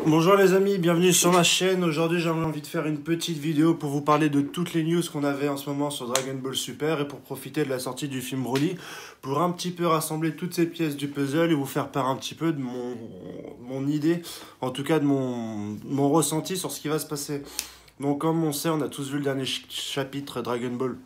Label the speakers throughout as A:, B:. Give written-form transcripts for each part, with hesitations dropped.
A: Bonjour les amis, bienvenue sur ma chaîne. Aujourd'hui j'avais envie de faire une petite vidéo pour vous parler de toutes les news qu'on avait en ce moment sur Dragon Ball Super et pour profiter de la sortie du film Broly pour un petit peu rassembler toutes ces pièces du puzzle et vous faire part un petit peu de mon idée, en tout cas de mon ressenti sur ce qui va se passer. Donc comme on sait, on a tous vu le dernier chapitre Dragon Ball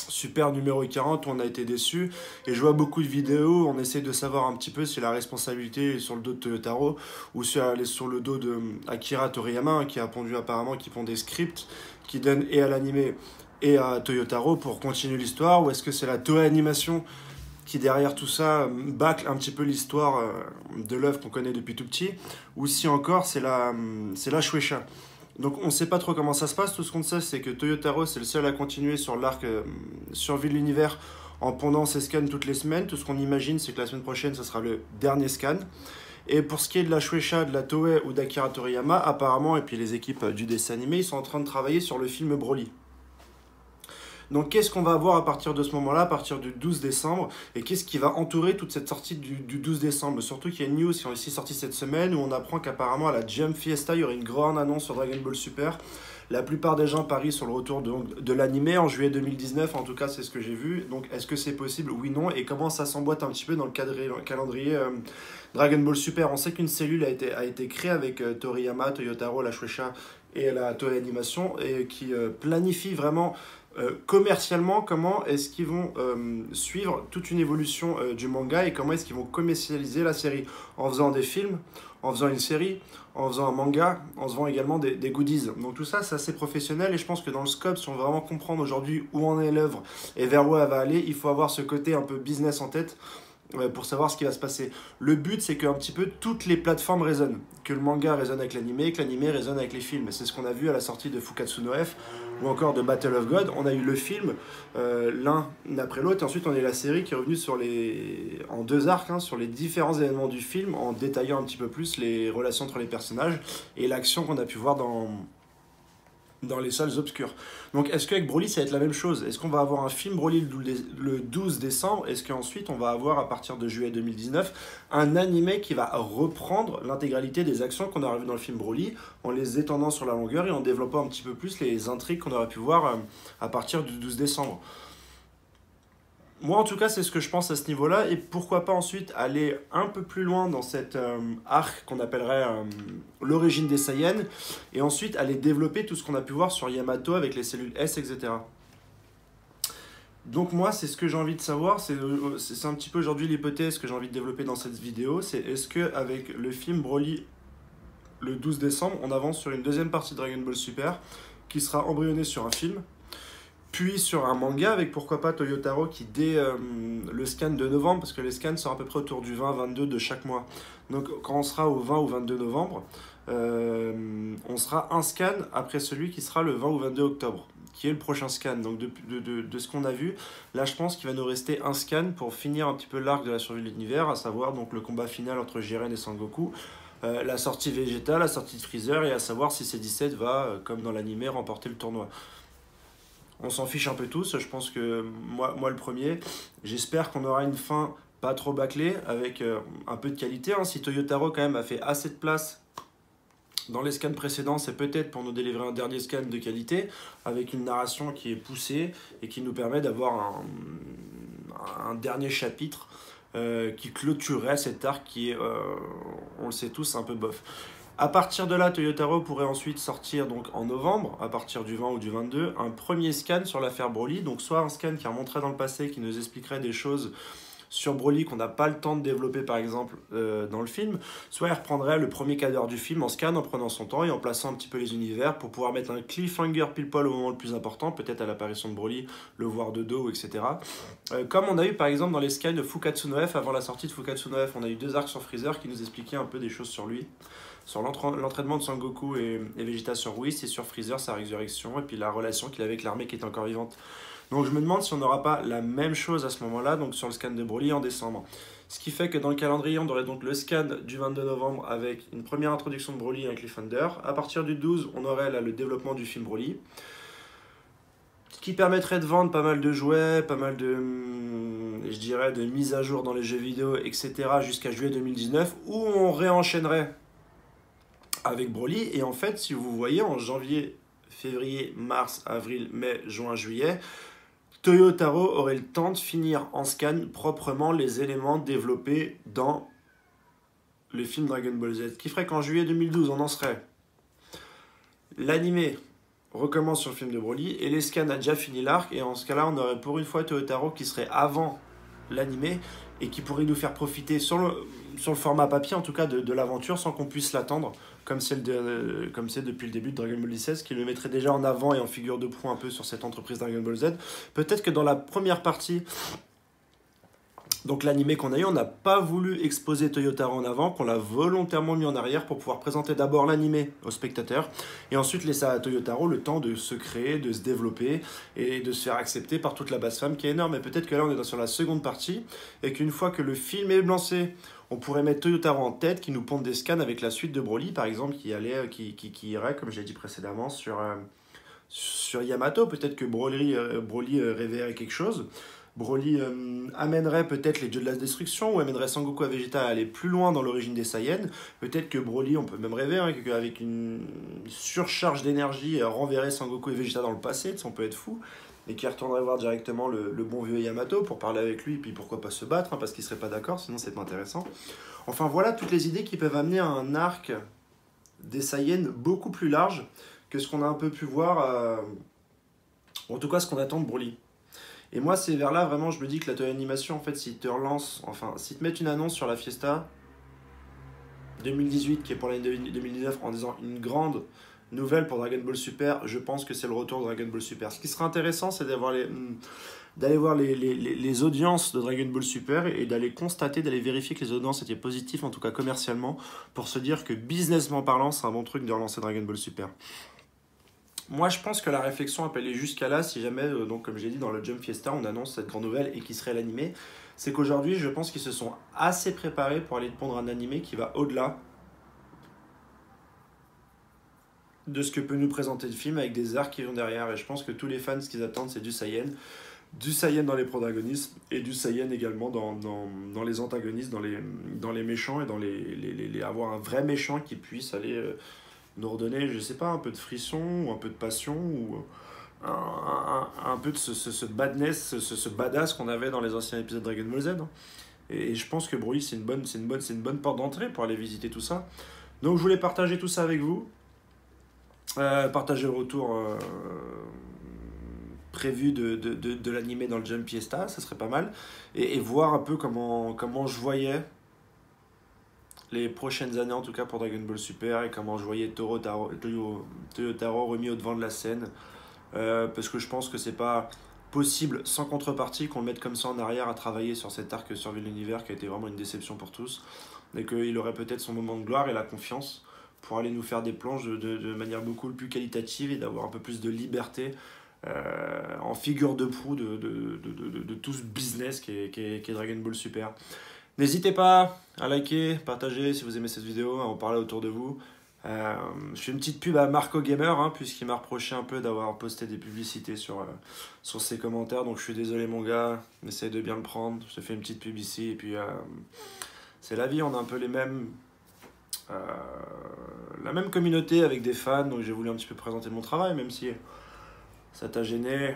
A: Super numéro 40 où on a été déçus et je vois beaucoup de vidéos, on essaie de savoir un petit peu si la responsabilité est sur le dos de Toyotaro ou si elle est sur le dos de Akira Toriyama, hein, qui a pondu apparemment, qui pond des scripts qui donnent et à l'animé et à Toyotaro pour continuer l'histoire, ou est-ce que c'est la Toei Animation qui derrière tout ça bâcle un petit peu l'histoire de l'œuvre qu'on connaît depuis tout petit, ou si encore c'est la Shueisha. Donc on ne sait pas trop comment ça se passe, tout ce qu'on sait c'est que Toyotaro c'est le seul à continuer sur l'arc survie de l'univers en pondant ses scans toutes les semaines. Tout ce qu'on imagine c'est que la semaine prochaine ce sera le dernier scan. Et pour ce qui est de la Shueisha, de la Toei ou d'Akira Toriyama, apparemment, et puis les équipes du dessin animé, ils sont en train de travailler sur le film Broly. Donc qu'est-ce qu'on va avoir à partir de ce moment-là, à partir du 12 décembre, et qu'est-ce qui va entourer toute cette sortie du 12 décembre? Surtout qu'il y a une news qui est aussi sortie cette semaine où on apprend qu'apparemment à la Jump Fiesta, il y aurait une grande annonce sur Dragon Ball Super. La plupart des gens parient sur le retour de l'animé en juillet 2019, en tout cas c'est ce que j'ai vu. Donc est-ce que c'est possible? Oui, non. Et comment ça s'emboîte un petit peu dans le calendrier Dragon Ball Super? On sait qu'une cellule a été créée avec Toriyama, Toyotaro, la Shueisha et la Toei Animation et qui planifie vraiment commercialement, comment est-ce qu'ils vont suivre toute une évolution du manga et comment est-ce qu'ils vont commercialiser la série en faisant des films, en faisant une série, en faisant un manga, en faisant également des goodies. Donc tout ça, c'est assez professionnel et je pense que dans le scope, si on veut vraiment comprendre aujourd'hui où en est l'œuvre et vers où elle va aller, il faut avoir ce côté un peu business en tête pour savoir ce qui va se passer. Le but, c'est qu'un petit peu toutes les plateformes résonnent. Que le manga résonne avec l'animé, que l'animé résonne avec les films. C'est ce qu'on a vu à la sortie de Fukatsu no F ou encore de Battle of God. On a eu le film, l'un après l'autre, et ensuite on a eu la série qui est revenue en deux arcs, hein, sur les différents événements du film, en détaillant un petit peu plus les relations entre les personnages et l'action qu'on a pu voir dans les salles obscures. Donc est-ce qu'avec Broly ça va être la même chose? Est-ce qu'on va avoir un film Broly le 12 décembre? Est-ce qu'ensuite on va avoir à partir de juillet 2019 un animé qui va reprendre l'intégralité des actions qu'on a revues dans le film Broly en les étendant sur la longueur et en développant un petit peu plus les intrigues qu'on aurait pu voir à partir du 12 décembre? Moi, en tout cas, c'est ce que je pense à ce niveau-là. Et pourquoi pas ensuite aller un peu plus loin dans cet arc qu'on appellerait l'origine des Saiyans. Et ensuite aller développer tout ce qu'on a pu voir sur Yamato avec les cellules S, etc. Donc moi, c'est ce que j'ai envie de savoir. C'est un petit peu aujourd'hui l'hypothèse que j'ai envie de développer dans cette vidéo. C'est est-ce qu'avec le film Broly le 12 décembre, on avance sur une deuxième partie de Dragon Ball Super qui sera embryonnée sur un film puis sur un manga avec pourquoi pas Toyotaro qui dès le scan de novembre, parce que les scans sont à peu près autour du 20-22 de chaque mois. Donc quand on sera au 20 ou 22 novembre, on sera un scan après celui qui sera le 20 ou 22 octobre, qui est le prochain scan. Donc de ce qu'on a vu, là je pense qu'il va nous rester un scan pour finir un petit peu l'arc de la survie de l'univers, à savoir donc le combat final entre Jiren et Sangoku, la sortie Vegeta, la sortie de Freezer, et à savoir si C17 va, comme dans l'animé, remporter le tournoi. On s'en fiche un peu tous, je pense que moi le premier, j'espère qu'on aura une fin pas trop bâclée, avec un peu de qualité. Hein. Si Toyotaro quand même a fait assez de place dans les scans précédents, c'est peut-être pour nous délivrer un dernier scan de qualité, avec une narration qui est poussée et qui nous permet d'avoir un dernier chapitre qui clôturerait cet arc qui est, on le sait tous, un peu bof. À partir de là, Toyotaro pourrait ensuite sortir donc en novembre, à partir du 20 ou du 22, un premier scan sur l'affaire Broly. Donc soit un scan qui remonterait dans le passé, qui nous expliquerait des choses sur Broly qu'on n'a pas le temps de développer par exemple dans le film, soit il reprendrait le premier quart d'heure du film en scan, en prenant son temps et en plaçant un petit peu les univers pour pouvoir mettre un cliffhanger pile poil au moment le plus important, peut-être à l'apparition de Broly, le voir de dos, etc. Comme on a eu par exemple dans les scans de Fukatsu no F, avant la sortie de Fukatsu no F, on a eu deux arcs sur Freezer qui nous expliquaient un peu des choses sur lui, sur l'entraînement de Sangoku et Vegeta sur Whis, et sur Freezer, sa résurrection, et puis la relation qu'il avait avec l'armée qui est encore vivante. Donc je me demande si on n'aura pas la même chose à ce moment-là, donc sur le scan de Broly en décembre. Ce qui fait que dans le calendrier, on aurait donc le scan du 22 novembre avec une première introduction de Broly et un cliffhanger. À partir du 12, on aurait là le développement du film Broly, qui permettrait de vendre pas mal de jouets, pas mal de, je dirais, de mises à jour dans les jeux vidéo, etc. jusqu'à juillet 2019, où on réenchaînerait avec Broly. Et en fait, si vous voyez, en janvier, février, mars, avril, mai, juin, juillet, Toyotaro aurait le temps de finir en scan proprement les éléments développés dans le film Dragon Ball Z. Ce qui ferait qu'en juillet 2012, on en serait. L'animé recommence sur le film de Broly et les scans a déjà fini l'arc. Et en ce cas-là, on aurait pour une fois Toyotaro qui serait avant l'animé et qui pourrait nous faire profiter sur le format papier en tout cas de l'aventure sans qu'on puisse l'attendre comme c'est depuis le début de Dragon Ball 16 qui le mettrait déjà en avant et en figure de proue un peu sur cette entreprise Dragon Ball Z. Peut-être que dans la première partie, donc l'animé qu'on a eu, on n'a pas voulu exposer Toyotaro en avant, qu'on l'a volontairement mis en arrière pour pouvoir présenter d'abord l'animé aux spectateurs et ensuite laisser à Toyotaro le temps de se créer, de se développer et de se faire accepter par toute la base femme qui est énorme. Et peut-être que là on est sur la seconde partie et qu'une fois que le film est lancé, on pourrait mettre Toyotaro en tête qui nous ponde des scans avec la suite de Broly par exemple qui irait, comme j'ai dit précédemment, sur Yamato. Peut-être que Broly réveillerait quelque chose. Broly amènerait peut-être les dieux de la destruction ou amènerait Sangoku à Vegeta à aller plus loin dans l'origine des Saiyans. Peut-être que Broly, on peut même rêver, hein, qu'avec une surcharge d'énergie, renverrait Sangoku et Vegeta dans le passé, on peut être fou, et qui retournerait voir directement le bon vieux Yamato pour parler avec lui, et puis pourquoi pas se battre, hein, parce qu'il serait pas d'accord, sinon c'est pas intéressant. Enfin voilà toutes les idées qui peuvent amener à un arc des Saiyans beaucoup plus large que ce qu'on a un peu pu voir, en tout cas ce qu'on attend de Broly. Et moi, c'est vers là, vraiment, je me dis que la Toei Animation, en fait, s'ils te relancent, enfin, s'ils te mettent une annonce sur la Fiesta 2018, qui est pour l'année 2019, en disant une grande nouvelle pour Dragon Ball Super, je pense que c'est le retour de Dragon Ball Super. Ce qui serait intéressant, c'est d'aller voir les audiences de Dragon Ball Super et d'aller constater, d'aller vérifier que les audiences étaient positives, en tout cas commercialement, pour se dire que businessment parlant, c'est un bon truc de relancer Dragon Ball Super. Moi, je pense que la réflexion peut aller jusqu'à là, si jamais, donc comme j'ai dit, dans le Jump Fiesta, on annonce cette grande nouvelle et qui serait l'animé. C'est qu'aujourd'hui, je pense qu'ils se sont assez préparés pour aller te pondre un animé qui va au-delà de ce que peut nous présenter le film avec des arcs qui vont derrière. Et je pense que tous les fans, ce qu'ils attendent, c'est du Saiyan dans les protagonistes et du Saiyan également dans les antagonistes, dans les méchants et avoir un vrai méchant qui puisse aller nous redonner, je sais pas, un peu de frisson ou un peu de passion ou un peu de ce badness, ce badass qu'on avait dans les anciens épisodes de Dragon Ball Z. Hein. Et je pense que Broly, c'est une bonne porte d'entrée pour aller visiter tout ça. Donc je voulais partager tout ça avec vous. Partager le retour prévu de l'animé dans le Jump Fiesta, ça serait pas mal. Et voir un peu comment je voyais les prochaines années, en tout cas pour Dragon Ball Super, et comment je voyais Toyotaro remis au devant de la scène. Parce que je pense que c'est pas possible, sans contrepartie, qu'on le mette comme ça en arrière à travailler sur cet arc Survie de l'univers qui a été vraiment une déception pour tous. Mais qu'il aurait peut-être son moment de gloire et la confiance pour aller nous faire des planches de manière beaucoup plus qualitative et d'avoir un peu plus de liberté en figure de proue de tout ce business qui est Dragon Ball Super. N'hésitez pas à liker, partager si vous aimez cette vidéo, à en parler autour de vous. Je fais une petite pub à Marco Gamer, hein, puisqu'il m'a reproché un peu d'avoir posté des publicités sur ses commentaires. Donc je suis désolé mon gars, essaye de bien le prendre. Je te fais une petite pub ici. Et puis c'est la vie, on a un peu la même communauté avec des fans. Donc j'ai voulu un petit peu présenter mon travail, même si ça t'a gêné.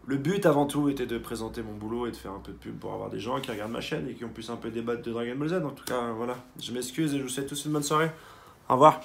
A: Le but avant tout était de présenter mon boulot et de faire un peu de pub pour avoir des gens qui regardent ma chaîne et qui ont pu un peu débattre de Dragon Ball Z. En tout cas, voilà, je m'excuse et je vous souhaite tous une bonne soirée. Au revoir.